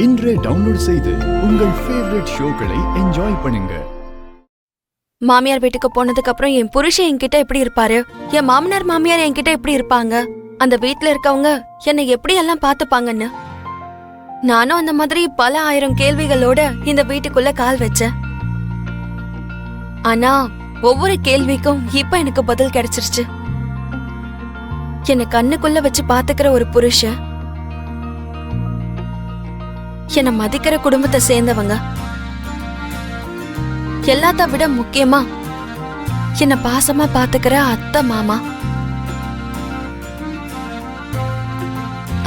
இன்றே டவுன்லோட் செய்து உங்கள் ஃபேவரட் ஷோக்களை என்ஜாய் பண்ணுங்க. மாமியார் வீட்டுக்கு போனதுக்கு அப்புறம் என் புருஷன் என்கிட்ட எப்படி இருப்பாரு, என் மாமனார் மாமியார் என்கிட்ட எப்படி இருப்பாங்க, அந்த வீட்டுல இருக்கவங்க என்னை எப்படி எல்லாம் பாத்துப்பாங்கன்னு நானும் அந்த மாதிரி பல ஆயிரம் கேள்விகளோட இந்த வீட்டுக்குள்ள கால் வச்சேன். ஆனா ஒவ்வொரு கேள்விக்கும் இப்ப எனக்கு பதில் கிடைச்சிருச்சு. என்னை கண்ணுக்குள்ள வச்சு பாத்துக்கிற ஒரு புருஷன், என்னை மதிக்கிற குடும்பத்தை சேர்ந்தவங்க, எல்லாத்த விட முக்கியமா என்ன பாசமா பாத்துக்கிற அத்தை மாமா.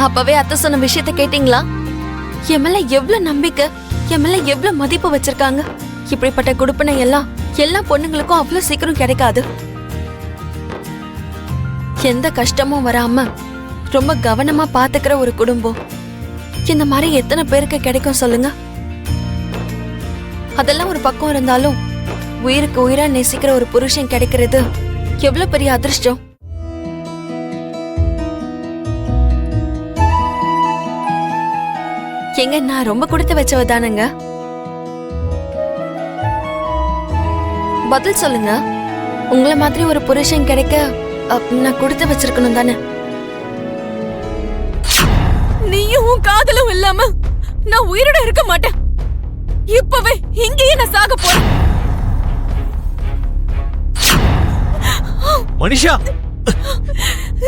அப்பவே அத்தை சொன்ன விஷயத்த கேட்டீங்களா? என் மேல எவ்வளவு நம்பிக்கை, என் மேல எவ்வளவு மதிப்பு வச்சிருக்காங்க. இப்படிப்பட்ட குடுப்பனை எல்லாம் எல்லா பொண்ணுங்களுக்கும் அவ்வளவு சீக்கிரம் கிடைக்காது. எந்த கஷ்டமும் வராம ரொம்ப கவனமா பாத்துக்கிற ஒரு குடும்பம் இந்த மாதிரி எத்தனை பேருக்கு கிடைக்கும் சொல்லுங்க? அதெல்லாம் ஒரு பக்கம் இருந்தாலும் உயிருக்கு உயிரா நேசிக்கிற ஒரு புருஷன் கிடைக்கிறது எவ்வளவு பெரிய அதிர்ஷ்டம். எங்க நான் ரொம்ப கொடுத்து வச்சவ தானுங்க. பதில் சொல்லுங்க. உங்களை மாதிரி ஒரு புருஷன் கிடைக்க நான் கொடுத்து வச்சிருக்கணும் தானே? நீயும் உன் காதலும் இல்லாம நான் உயிரோட இருக்க மாட்டேன். இப்பவே இங்கேயே நான் சாக போறேன். மனிஷா,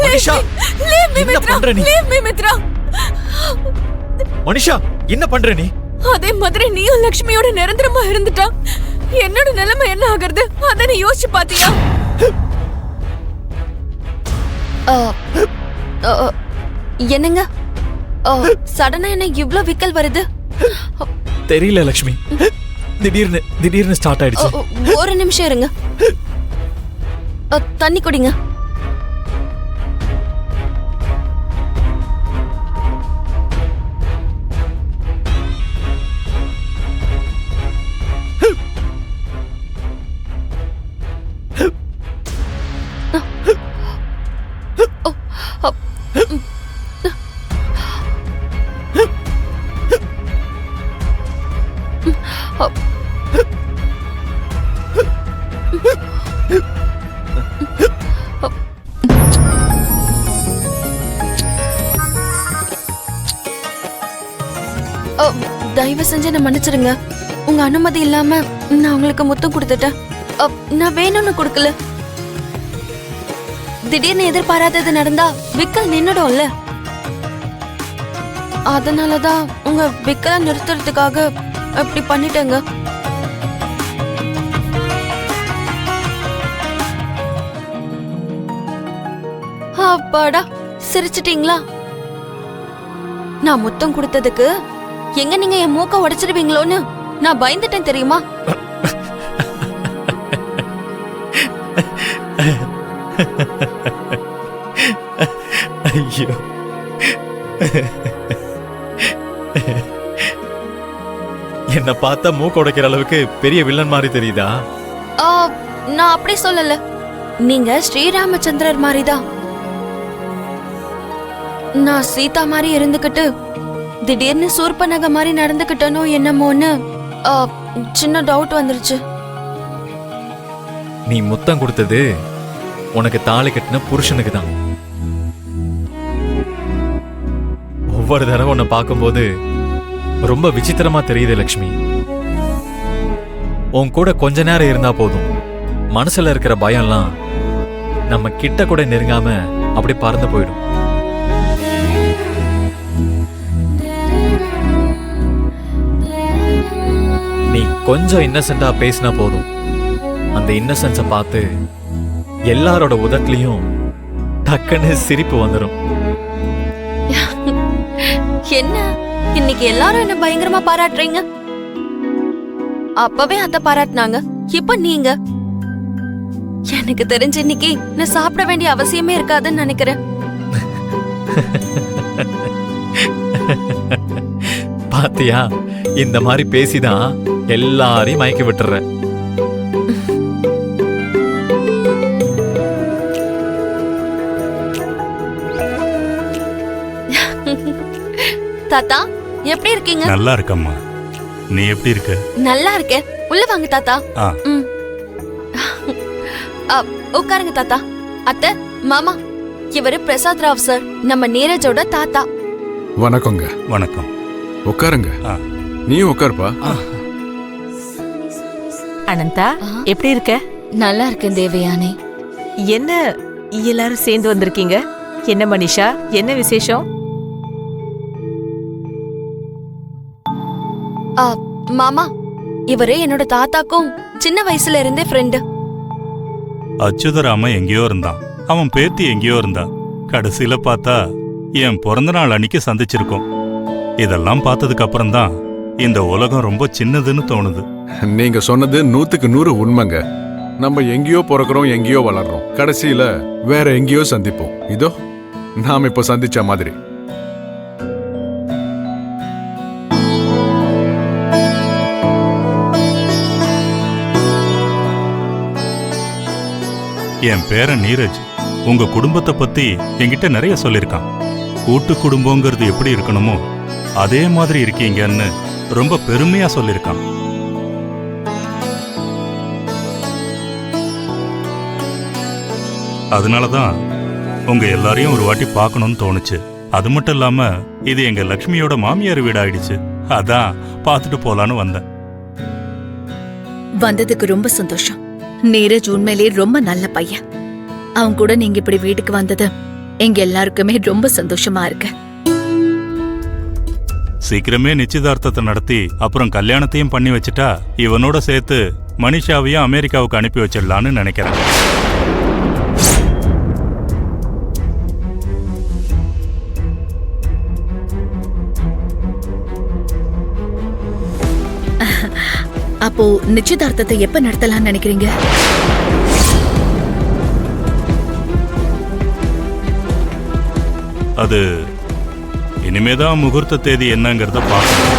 மனிஷா, என்ன பண்ற நீ? மனிஷா, என்ன பண்ற நீ? அதே மாதிரி நீயும் லட்சுமியோட நிரந்தரமா இருந்துட்டா என்னோட நிலைமை என்ன ஆகிறது அத நீ யோசிச்சு பாத்தியா? என்னங்க சடனா என்ன இவ்ளோ விக்கல் வருது? தெரியல லட்சுமி, திடீர்னு ஸ்டார்ட் ஆயிடுச்சு. ஒரு நிமிஷம் இருங்க, தண்ணி குடிங்க. தயவு செஞ்சு என்ன மன்னிச்சிருங்க. உங்க அனுமதி இல்லாம நான் உங்களுக்கு முத்தம் கொடுத்துட்டேன். நான் வேணும்னு கொடுக்கல. திடீர்னு எதிர்பாராதது நடந்தா விக்கல் நின்னுடும்ல. அதனாலதான் உங்க விக்கலை நிறுத்துறதுக்காக அப்படி பண்ணிட்டேங்க. அப்பாடா, சிரிச்சிட்டீங்களா? நான் முத்தம் கொடுத்ததுக்கு எங்க நீங்க என் மூக்க உடைச்சிடுவீங்களோன்னு நான் பயந்துட்டேன் தெரியுமா? ஐயோ, என்ன பார்த்தா மூக்க உடைக்கிற அளவுக்கு பெரிய வில்லன் மாதிரி தெரியுதா? நான் அப்படி சொல்லல. நீங்க ஸ்ரீராமச்சந்திரர் மாதிரிதான். நான் சீதா மாதிரி இருந்துகிட்டு திடீர்னு சூர்பனக மாதிரி நடந்துகிட்டனோ என்னமோன்னு சின்ன டவுட் வந்துருச்சு. நீ முத்தம் கொடுத்தது உனக்கு தாலி கட்டின புருஷனுக்கு தான். ஒவ்வொரு தடவை உன்னை பார்க்கும்போது ரொம்ப விசித்திரமா தெரியுது லட்சுமி. உன் கூட கொஞ்ச நேரம் இருந்தா போதும், மனசுல இருக்கிற பயம்லாம் நம்ம கிட்ட கூட நெருங்காம அப்படி பறந்து போயிடும். நீ கொஞ்சம் இன்னசென்ட்டா பேசினா போதும், அந்த இன்னசென்ஸை பார்த்து எல்லாரோட உதட்லயும் டக்குன்னு சிரிப்பு வந்துடும். என்ன இன்னைக்கு எல்லாரும் என்ன பயங்கரமா பாராட்டுறீங்க? அப்பவே அத பாராட்டினாங்க, இப்ப நீங்க. எனக்கு தெரிஞ்ச இன்னைக்கு நான் சாப்பிட வேண்டிய அவசியமே இருக்காதுன்னு நினைக்கிறேன். பாத்தியா, இந்த மாதிரி பேசிதான் எல்லாரையும் மயக்கி விட்டுற. தாத்தா, எப்படி இருக்கீங்க? நல்லா இருக்கம்மா. நீ எப்படி இருக்க? நல்லா இருக்கேன். உள்ள வாங்க தாத்தா. ஆ. ம். உட்காருங்க தாத்தா. அத்தை, மாமா, இவரு பிரசாத் ராவ் சார், நம்ம நீரஜோட தாத்தா. வணக்கங்க. வணக்கம். உட்காருங்க. ஆ. நீயும் உட்காருப்பா. அனந்தா, எப்படி இருக்க? நல்லா இருக்கேன் தேவயானி. என்ன எல்லாரும் சேர்ந்து வந்திருக்கீங்க? என்ன மனிஷா, என்ன விசேஷம்? மாமா, இவரு என்னோட தாத்தாக்கும் சின்ன வயசுல இருந்தே ஃப்ரெண்டு. அச்சுதராம எங்கேயோ இருந்தான், அவன் பேத்தி எங்கேயோ இருந்தா. கடைசியில பார்த்தா என் பிறந்த நாள் அன்னைக்கு சந்திச்சிருக்கோம். இதெல்லாம் பார்த்ததுக்கு அப்புறம் தான் இந்த உலகம் ரொம்ப சின்னதுன்னு தோணுது. நீங்க சொன்னது 100க்கு 100 உண்மைங்க. நம்ம எங்கேயோ பிறக்கிறோம், எங்கேயோ வளர்றோம், கடைசியில வேற எங்கேயோ சந்திப்போம். இதோ நாம இப்ப சந்திச்ச மாதிரி. என் பேரன் நீரஜ் உங்க குடும்பத்தை பத்தி என்கிட்ட நிறைய சொல்லிருக்கான். கூட்டு குடும்பங்கிறது எப்படி இருக்கணுமோ அதே மாதிரி இருக்கீங்கன்னு ரொம்ப பெருமையா சொல்லிருக்கான். அதனாலதான் உங்க எல்லாரையும் ஒரு வாட்டி பார்க்கணும்னு தோணுச்சு. அது மட்டும் இல்லாம இது எங்க லக்ஷ்மியோட மாமியார் வீடு ஆயிடுச்சு. அதான் பார்த்துட்டு போலான்னு வந்தேன். வந்ததுக்கு ரொம்ப சந்தோஷம். நீரஜ் உண்மையிலே ரொம்ப நல்ல பையன். அவன் கூட நீங்க இப்படி வீட்டுக்கு வந்தது எங்க எல்லாருக்குமே ரொம்ப சந்தோஷமா இருக்கு. சீக்கிரமே நிச்சயதார்த்தத்தை நடத்தி அப்புறம் கல்யாணத்தையும் பண்ணி வச்சுட்டா இவனோட சேர்த்து மனிஷாவையும் அமெரிக்காவுக்கு அனுப்பி வச்சிடலான்னு நினைக்கிறேன். அப்போ நிச்சயதார்த்தத்தை எப்ப நடத்தலாம்னு நினைக்கிறீங்க? அது இனிமேதான் முகூர்த்த தேதி என்னங்கறத பார்க்கணும்.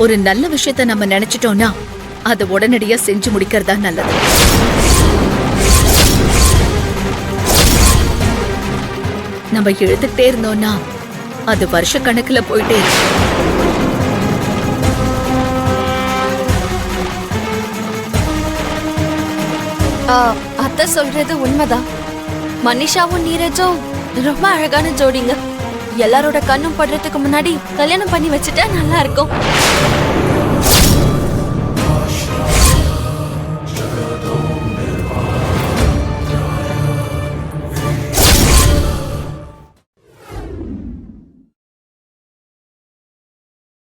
ஒரு நல்ல விஷயத்த நம்ம நினைச்சிட்டோம்னா அதை உடனடியா செஞ்சு முடிக்கிறதா நல்லது. நம்ம எழுதுகிட்டே இருந்தோம்னா அது வருஷ கணக்குல போயிட்டே இருக்கு. அத்தை சொல்றது உண்மைதான். மனிஷாவும் நீரஜும் ரொம்ப அழகான ஜோடிங்க. எல்லாரோட கண்ணும் படுறதுக்கு முன்னாடி கல்யாணம் பண்ணி வச்சுட்டா நல்லா இருக்கும்.